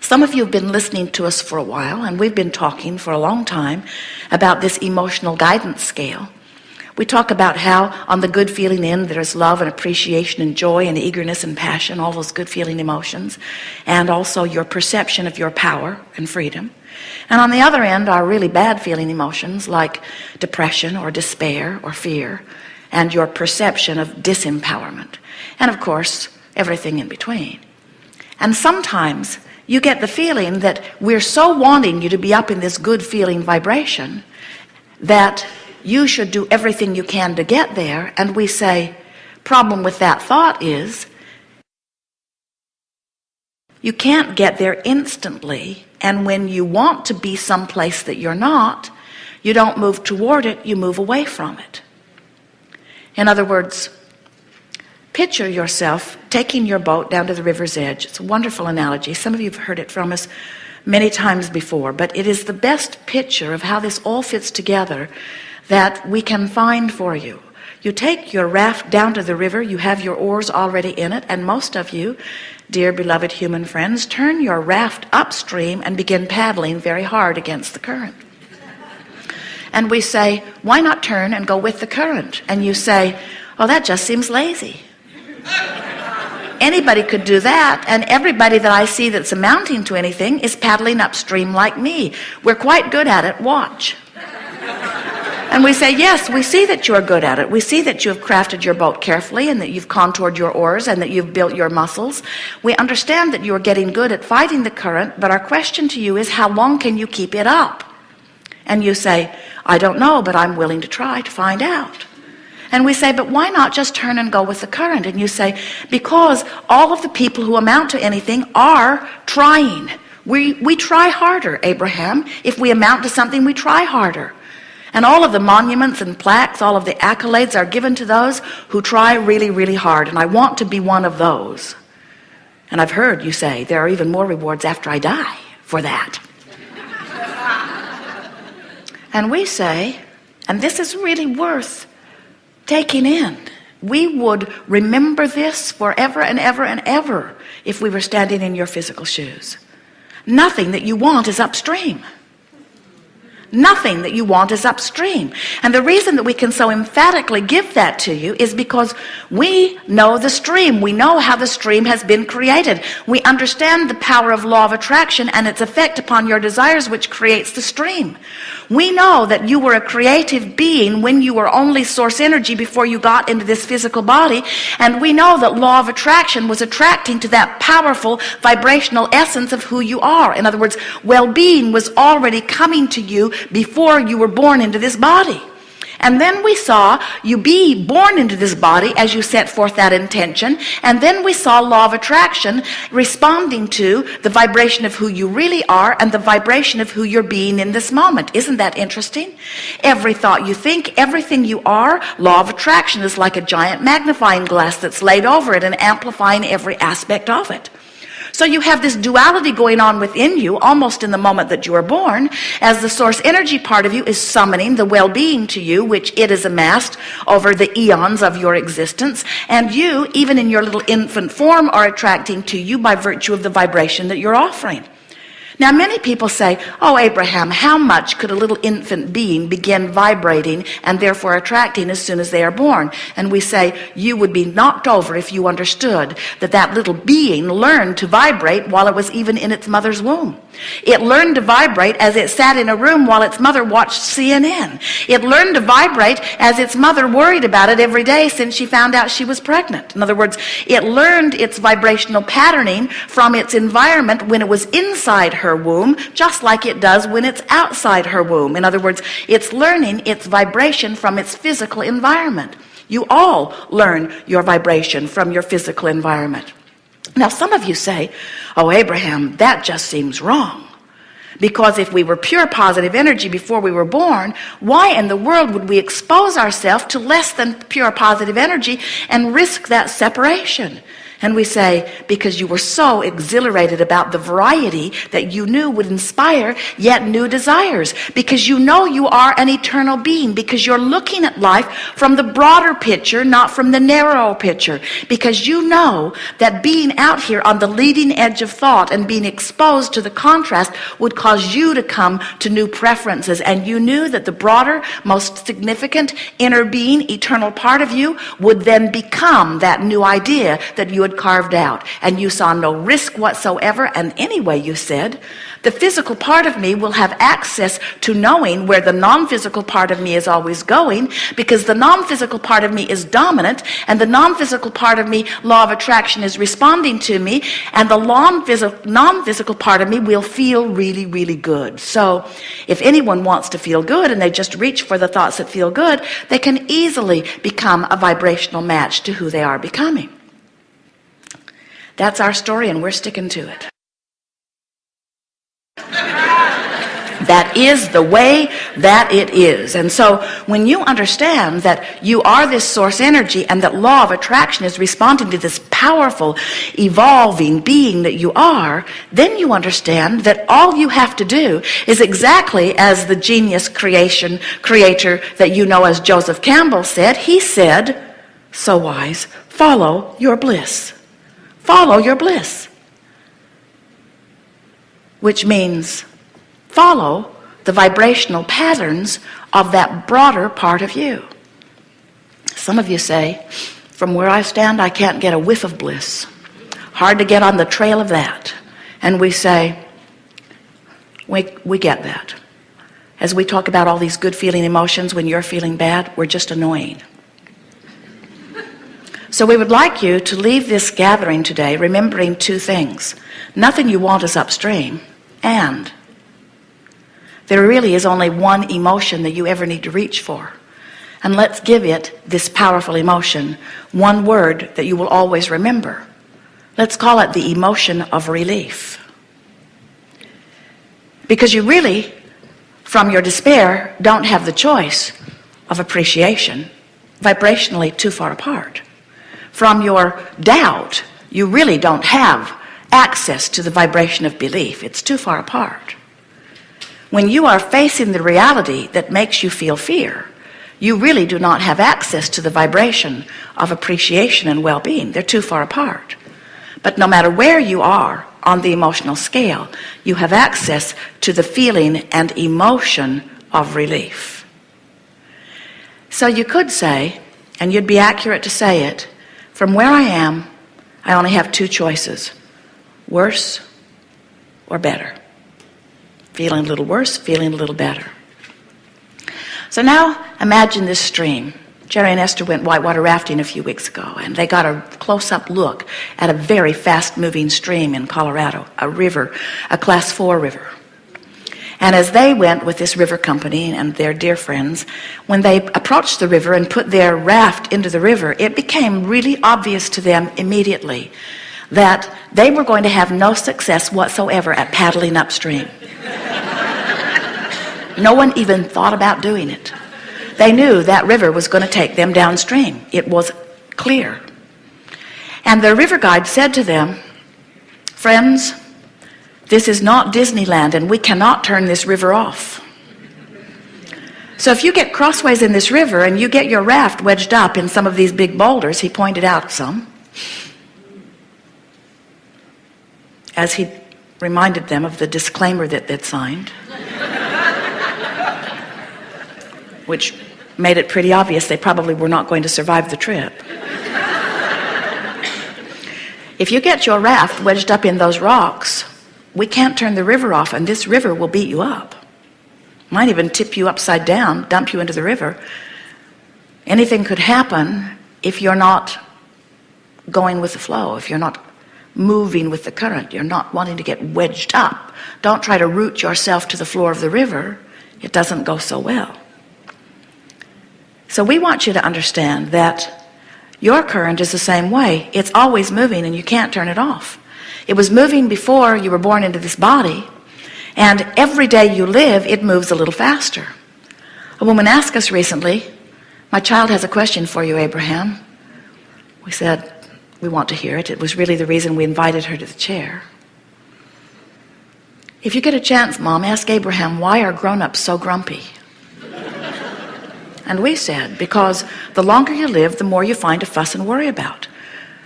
Some of you have been listening to us for a while, and we've been talking for a long time about this emotional guidance scale. We talk about how on the good feeling end there's love and appreciation and joy and eagerness and passion, all those good feeling emotions, and also your perception of your power and freedom. And on the other end are really bad feeling emotions like depression or despair or fear, and your perception of disempowerment, and of course everything in between. And sometimes you get the feeling that we're so wanting you to be up in this good feeling vibration that you should do everything you can to get there, and we say, problem with that thought is you can't get there instantly, and when you want to be someplace that you're not, you don't move toward it, you move away from it. In other words, picture yourself taking your boat down to the river's edge. It's a wonderful analogy. Some of you have heard it from us many times before, but it is the best picture of how this all fits together that we can find for you. You take your raft down to the river, you have your oars already in it, and most of you, dear beloved human friends, turn your raft upstream and begin paddling very hard against the current. And we say, why not turn and go with the current? And you say, oh, that just seems lazy. Anybody could do that, and everybody that I see that's amounting to anything is paddling upstream like me. We're quite good at it, watch. And we say, yes, we see that you're good at it. We see that you have crafted your boat carefully and that you've contoured your oars and that you've built your muscles. We understand that you're getting good at fighting the current, but our question to you is, how long can you keep it up? And you say, I don't know, but I'm willing to try to find out. And we say, but why not just turn and go with the current? And you say, because all of the people who amount to anything are trying. We try harder, Abraham. If we amount to something, we try harder. And all of the monuments and plaques, all of the accolades are given to those who try really, really hard. And I want to be one of those. And I've heard you say there are even more rewards after I die for that. And we say, and this is really worth taking in, we would remember this forever and ever and ever if we were standing in your physical shoes. Nothing that you want is upstream. Nothing that you want is upstream. And the reason that we can so emphatically give that to you is because we know the stream. We know how the stream has been created. We understand the power of law of attraction and its effect upon your desires, which creates the stream. We know that you were a creative being when you were only source energy before you got into this physical body. And we know that law of attraction was attracting to that powerful vibrational essence of who you are. In other words, well-being was already coming to you before you were born into this body. And then we saw you be born into this body as you set forth that intention. And then we saw law of attraction responding to the vibration of who you really are and the vibration of who you're being in this moment. Isn't that interesting? Every thought you think, everything you are, law of attraction is like a giant magnifying glass that's laid over it and amplifying every aspect of it. So you have this duality going on within you almost in the moment that you are born, as the source energy part of you is summoning the well-being to you, which it has amassed over the eons of your existence, and you, even in your little infant form, are attracting to you by virtue of the vibration that you're offering. Now, many people say, oh, Abraham, how much could a little infant being begin vibrating and therefore attracting as soon as they are born? And we say, you would be knocked over if you understood that that little being learned to vibrate while it was even in its mother's womb. It learned to vibrate as it sat in a room while its mother watched CNN. It learned to vibrate as its mother worried about it every day since she found out she was pregnant. In other words, it learned its vibrational patterning from its environment when it was inside her womb, just like it does when it's outside her womb. In other words, it's learning its vibration from its physical environment. You all learn your vibration from your physical environment. Now, some of you say, oh, Abraham, that just seems wrong. Because if we were pure positive energy before we were born, why in the world would we expose ourselves to less than pure positive energy and risk that separation? And we say, because you were so exhilarated about the variety that you knew would inspire yet new desires. Because you know you are an eternal being. Because you're looking at life from the broader picture, not from the narrow picture. Because you know that being out here on the leading edge of thought and being exposed to the contrast would cause you to come to new preferences. And you knew that the broader, most significant inner being, eternal part of you would then become that new idea that you had carved out, and you saw no risk whatsoever. And anyway, you said, the physical part of me will have access to knowing where the non-physical part of me is always going, because the non-physical part of me is dominant, and the non-physical part of me, law of attraction, is responding to me, and the non-physical part of me will feel really, really good. So if anyone wants to feel good and they just reach for the thoughts that feel good, they can easily become a vibrational match to who they are becoming. That's our story, and we're sticking to it. That is the way that it is. And so when you understand that you are this source energy and that law of attraction is responding to this powerful, evolving being that you are, then you understand that all you have to do is exactly as the genius creator that you know as Joseph Campbell said. He said, so wise, follow your bliss. Follow your bliss. Which means follow the vibrational patterns of that broader part of you. Some of you say, from where I stand, I can't get a whiff of bliss. Hard to get on the trail of that. And we say, we get that. As we talk about all these good feeling emotions when you're feeling bad, we're just annoying. So we would like you to leave this gathering today remembering two things. Nothing you want is upstream, and there really is only one emotion that you ever need to reach for. And let's give it, this powerful emotion, one word that you will always remember. Let's call it the emotion of relief. Because you really, from your despair, don't have the choice of appreciation, vibrationally too far apart. From your doubt, you really don't have access to the vibration of belief. It's too far apart. When you are facing the reality that makes you feel fear, you really do not have access to the vibration of appreciation and well-being. They're too far apart. But no matter where you are on the emotional scale, you have access to the feeling and emotion of relief. So you could say, and you'd be accurate to say it, from where I am, I only have two choices, worse or better. Feeling a little worse, feeling a little better. So now imagine this stream. Jerry and Esther went whitewater rafting a few weeks ago, and they got a close-up look at a very fast-moving stream in Colorado, a river, a Class 4 river. And as they went with this river company and their dear friends, when they approached the river and put their raft into the river, it became really obvious to them immediately that they were going to have no success whatsoever at paddling upstream. No one even thought about doing it. They knew that river was going to take them downstream. It was clear. And their river guide said to them, friends, this is not Disneyland, and we cannot turn this river off. So if you get crossways in this river and you get your raft wedged up in some of these big boulders, he pointed out some, as he reminded them of the disclaimer that they'd signed, which made it pretty obvious they probably were not going to survive the trip. If you get your raft wedged up in those rocks, we can't turn the river off, and this river will beat you up. Might even tip you upside down, dump you into the river. Anything could happen if you're not going with the flow, if you're not moving with the current, you're not wanting to get wedged up. Don't try to root yourself to the floor of the river. It doesn't go so well. So we want you to understand that your current is the same way. It's always moving, and you can't turn it off. It was moving before you were born into this body, and every day you live, it moves a little faster. A woman asked us recently, my child has a question for you, Abraham. We said, we want to hear it. It was really the reason we invited her to the chair. If you get a chance, Mom, ask Abraham, why are grown-ups so grumpy? And we said, because the longer you live, the more you find to fuss and worry about.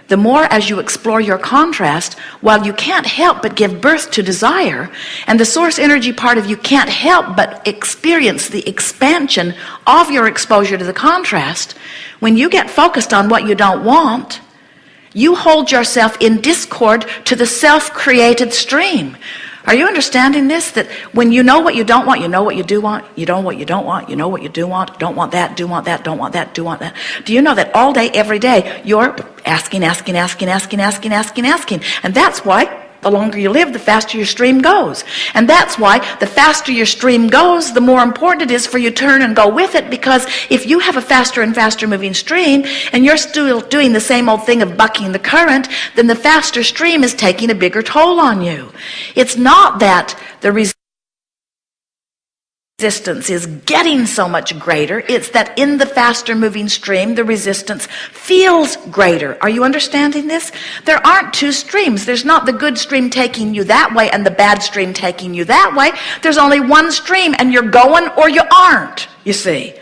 The more as you explore your contrast, while you can't help but give birth to desire, and the source energy part of you can't help but experience the expansion of your exposure to the contrast, when you get focused on what you don't want, you hold yourself in discord to the self-created stream. Are you understanding this? That when you know what you don't want, you know what you do want, you know what you don't want, you know what you do want, don't want that, do want that, don't want that, do want that. Do you know that all day, every day, you're asking. And that's why the longer you live, the faster your stream goes. And that's why the faster your stream goes, the more important it is for you to turn and go with it, because if you have a faster and faster moving stream and you're still doing the same old thing of bucking the current, then the faster stream is taking a bigger toll on you. It's not that the resistance is getting so much greater, it's that in the faster moving stream the resistance feels greater. Are you understanding this? There aren't two streams. There's not the good stream taking you that way and the bad stream taking you that way. There's only one stream, and you're going or you aren't, you see.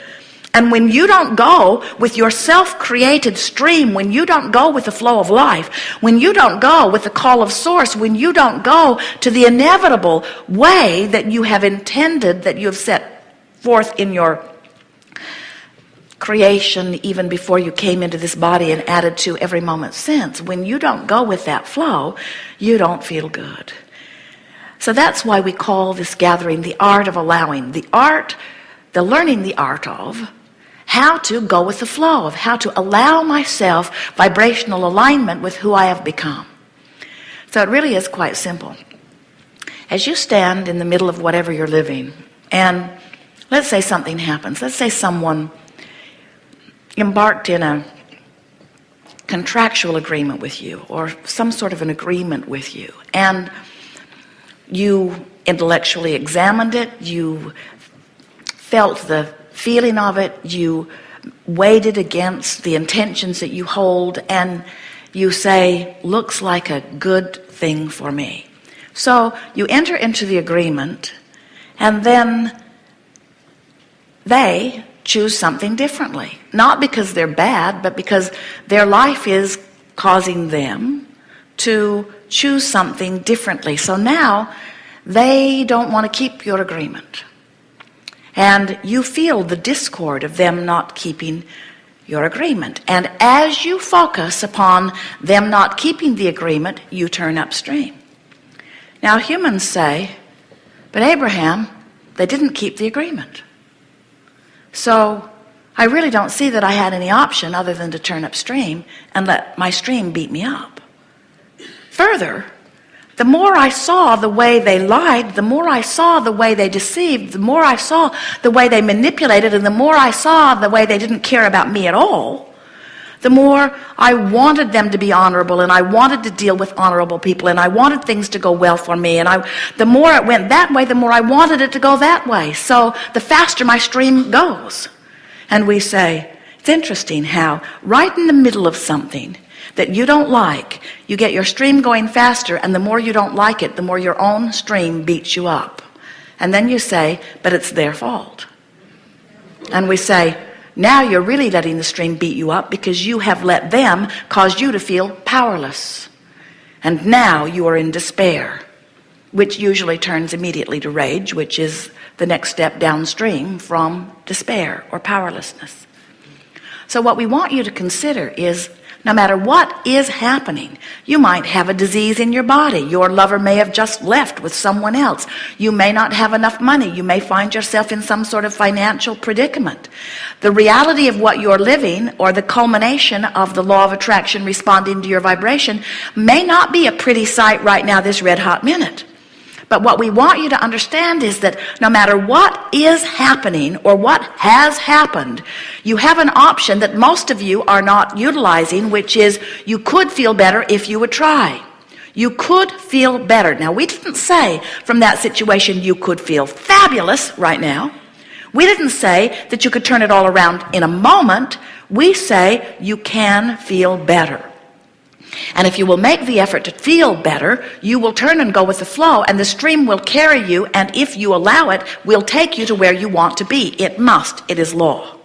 And when you don't go with your self-created stream, when you don't go with the flow of life, when you don't go with the call of source, when you don't go to the inevitable way that you have intended, that you have set forth in your creation even before you came into this body and added to every moment since, when you don't go with that flow, you don't feel good. So that's why we call this gathering the art of allowing, the learning the art of how to go with the flow, of how to allow myself vibrational alignment with who I have become. So it really is quite simple. As you stand in the middle of whatever you're living, and let's say something happens. Let's say someone embarked in a contractual agreement with you, or some sort of an agreement with you, and you intellectually examined it, you felt the feeling of it, you weighed it against the intentions that you hold, and you say, looks like a good thing for me. So you enter into the agreement, and then they choose something differently. Not because they're bad, but because their life is causing them to choose something differently. So now they don't want to keep your agreement. And you feel the discord of them not keeping your agreement. And as you focus upon them not keeping the agreement, you turn upstream. Now humans say, but Abraham, they didn't keep the agreement. So I really don't see that I had any option other than to turn upstream and let my stream beat me up. Further, the more I saw the way they lied, the more I saw the way they deceived, the more I saw the way they manipulated, and the more I saw the way they didn't care about me at all, the more I wanted them to be honorable, and I wanted to deal with honorable people, and I wanted things to go well for me, and the more it went that way, the more I wanted it to go that way. So the faster my stream goes. And we say, it's interesting how right in the middle of something that you don't like, you get your stream going faster, and the more you don't like it, the more your own stream beats you up. And then you say, but it's their fault. And we say, now you're really letting the stream beat you up because you have let them cause you to feel powerless. And now you are in despair, which usually turns immediately to rage, which is the next step downstream from despair or powerlessness. So what we want you to consider is, no matter what is happening, you might have a disease in your body. Your lover may have just left with someone else. You may not have enough money. You may find yourself in some sort of financial predicament. The reality of what you're living, or the culmination of the law of attraction responding to your vibration, may not be a pretty sight right now, this red hot minute. But what we want you to understand is that no matter what is happening or what has happened, you have an option that most of you are not utilizing, which is you could feel better if you would try. You could feel better. Now, we didn't say from that situation you could feel fabulous right now. We didn't say that you could turn it all around in a moment. We say you can feel better. And if you will make the effort to feel better, you will turn and go with the flow, and the stream will carry you, and if you allow it, will take you to where you want to be. It must. It is law.